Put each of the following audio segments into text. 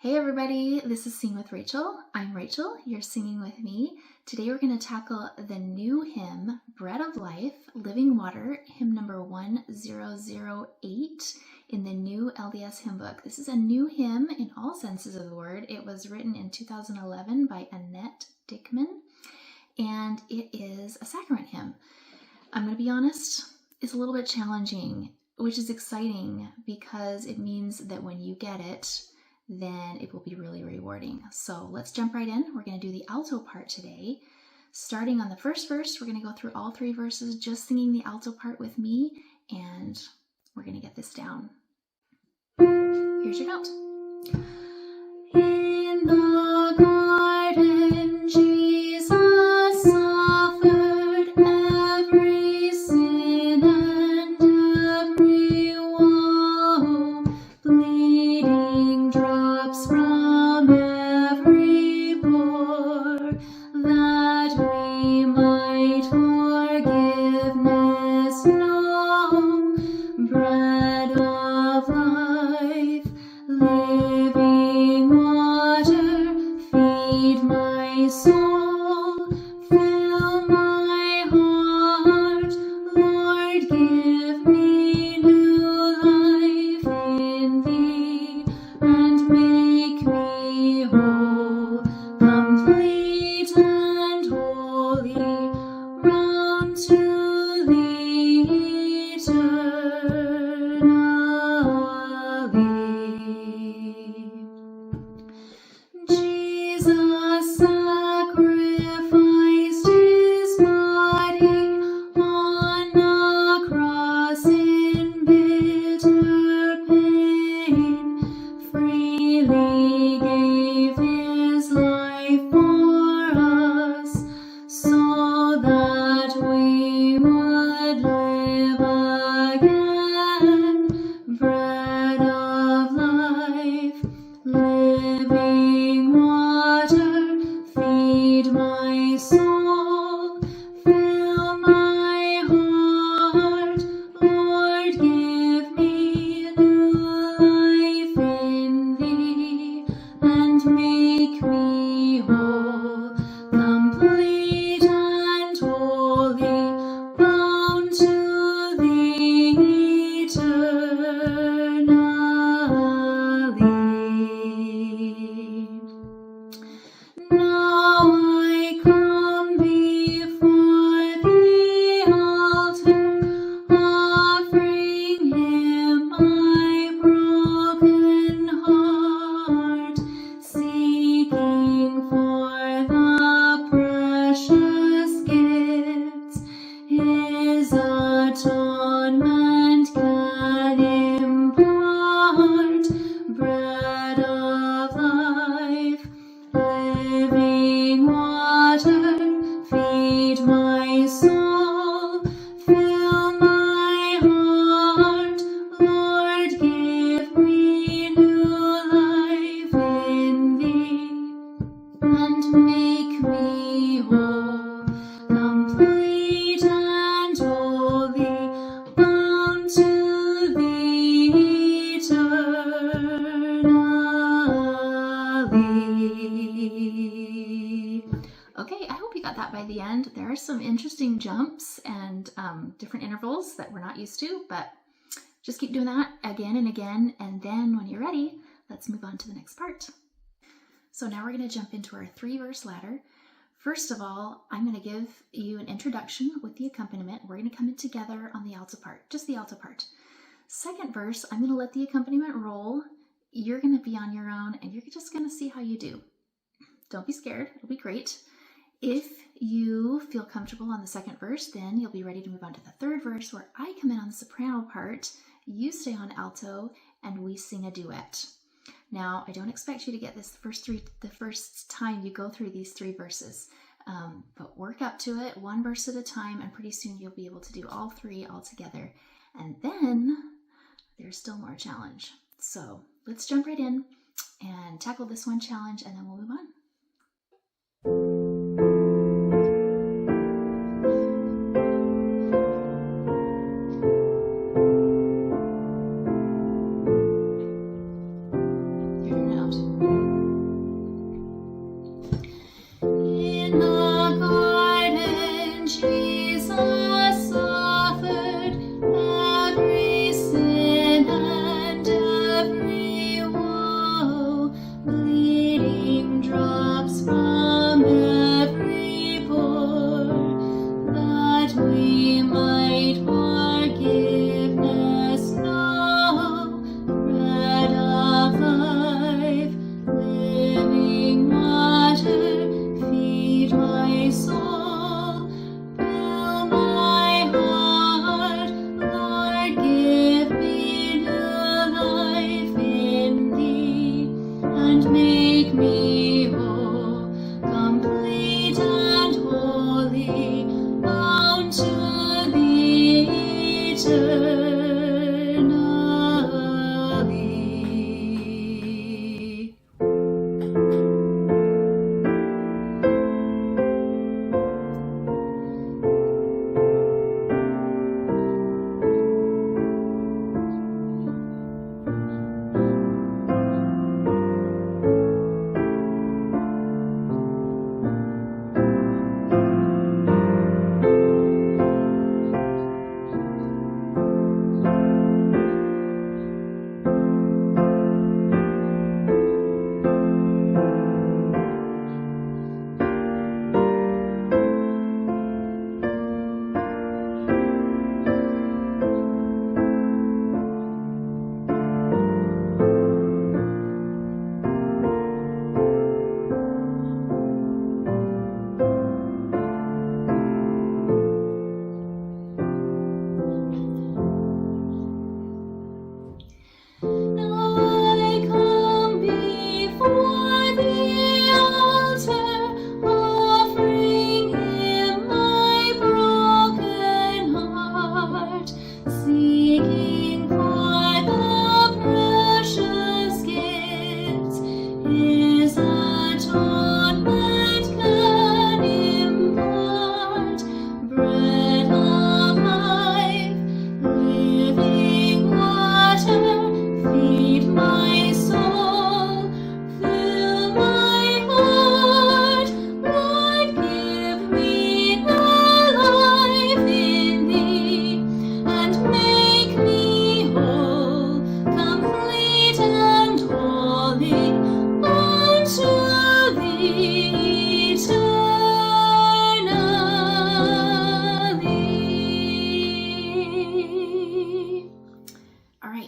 Hey everybody, this is Sing with Rachel. I'm Rachel, you're singing with me. Today we're going to tackle the new hymn, Bread of Life, Living Water, hymn number 1008 in the new LDS hymn book. This is a new hymn in all senses of the word. It was written in 2011 by Annette Dickman, and it is a sacrament hymn. I'm going to be honest, it's a little bit challenging, which is exciting because it means that when you get it, then it will be really rewarding. So let's jump right in. We're going to do the alto part today. Starting on the first verse, we're going to go through all three verses, just singing the alto part with me, and we're going to get this down. Here's your note. In the garden, Jesus suffered every sin and every woe, bleeding drops from every pore, that we might forgiveness know. Bread of life, living water, feed my soul, fill my heart, Lord, give me new life in thee, and make me whole, complete and holy, round to thee eternally. Jesus sacrificed his body on the cross in bitter pain, freely gave his life for us, so that we would live again. Bread of life, living water, feed my soul, fill my heart, Lord, give me new life in thee, and make me whole, complete and holy, bound to thee eternally. Now I come before the altar, offering him my broken heart, seeking for the precious gifts his atonement can impart. Bread of life, living water, feed my soul, fill my heart, Lord, give me new life in thee, and make me whole, complete and holy, bound to thee eternally. Okay, I hope you got that by the end. There are some interesting jumps and different intervals that we're not used to, but just keep doing that again and again, and then when you're ready, let's move on to the next part. So now we're going to jump into our 3-verse ladder. First of all, I'm going to give you an introduction with the accompaniment. We're going to come in together on the alto part, just the alto part. Second verse, I'm going to let the accompaniment roll. You're going to be on your own, and you're just going to see how you do. Don't be scared. It'll be great. If you feel comfortable on the second verse, then you'll be ready to move on to the third verse, where I come in on the soprano part, you stay on alto, and we sing a duet. Now, I don't expect you to get this the first time you go through these 3 verses, but work up to it, 1 verse at a time, and pretty soon you'll be able to do all 3 all together. And then there's still more challenge. So let's jump right in and tackle this one challenge, and then we'll move on. Hear your note. me whole, complete and holy, bound to thee eternally.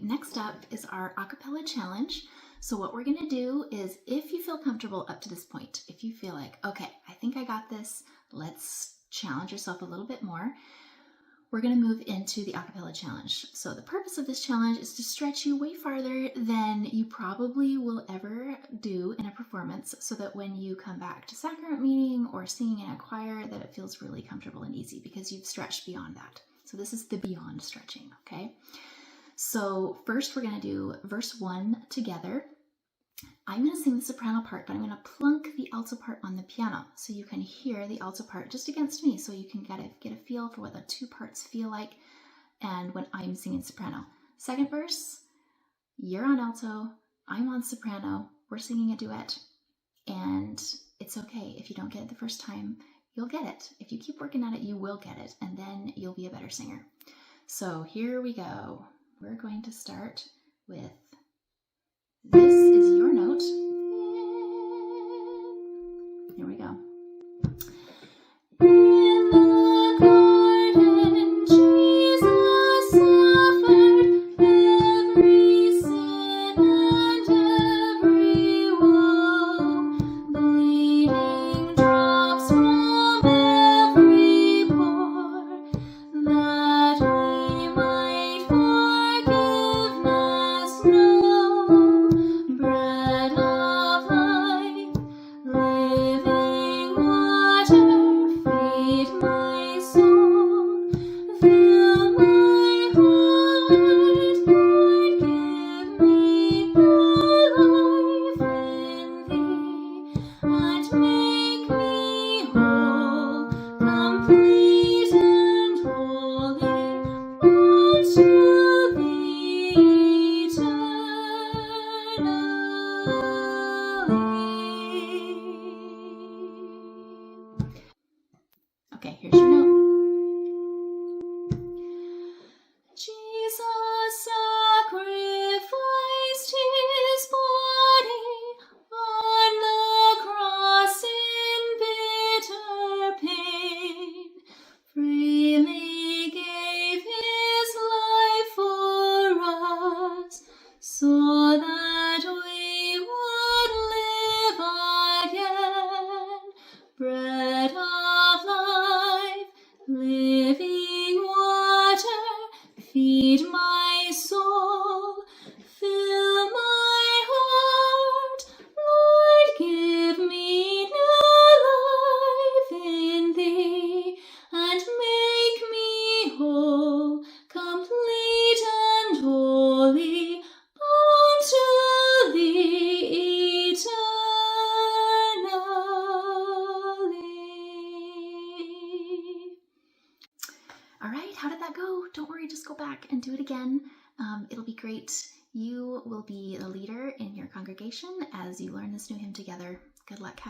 Next up is our acapella challenge. So what we're going to do is, if you feel comfortable up to this point, if you feel like, okay, I think I got this, let's challenge yourself a little bit more, we're going to move into the acapella challenge. So the purpose of this challenge is to stretch you way farther than you probably will ever do in a performance, so that when you come back to sacrament meeting or singing in a choir, that it feels really comfortable and easy because you've stretched beyond that. So this is the beyond stretching, okay? So first we're going to do verse 1 together. I'm going to sing the soprano part, but I'm going to plunk the alto part on the piano so you can hear the alto part just against me, so you can get a feel for what the two parts feel like and when I'm singing soprano. Second verse, you're on alto, I'm on soprano, we're singing a duet, and it's okay if you don't get it the first time, you'll get it. If you keep working at it, you will get it, and then you'll be a better singer. So here we go. We're going to start with, this is your note. Here we go. In the garden, Jesus suffered every sin and every woe, bleeding drops from every pore, that we might forgiveness know. Bread right, how did that go? Don't worry, just go back and do it again. It'll be great. You will be the leader in your congregation as you learn this new hymn together. Good luck.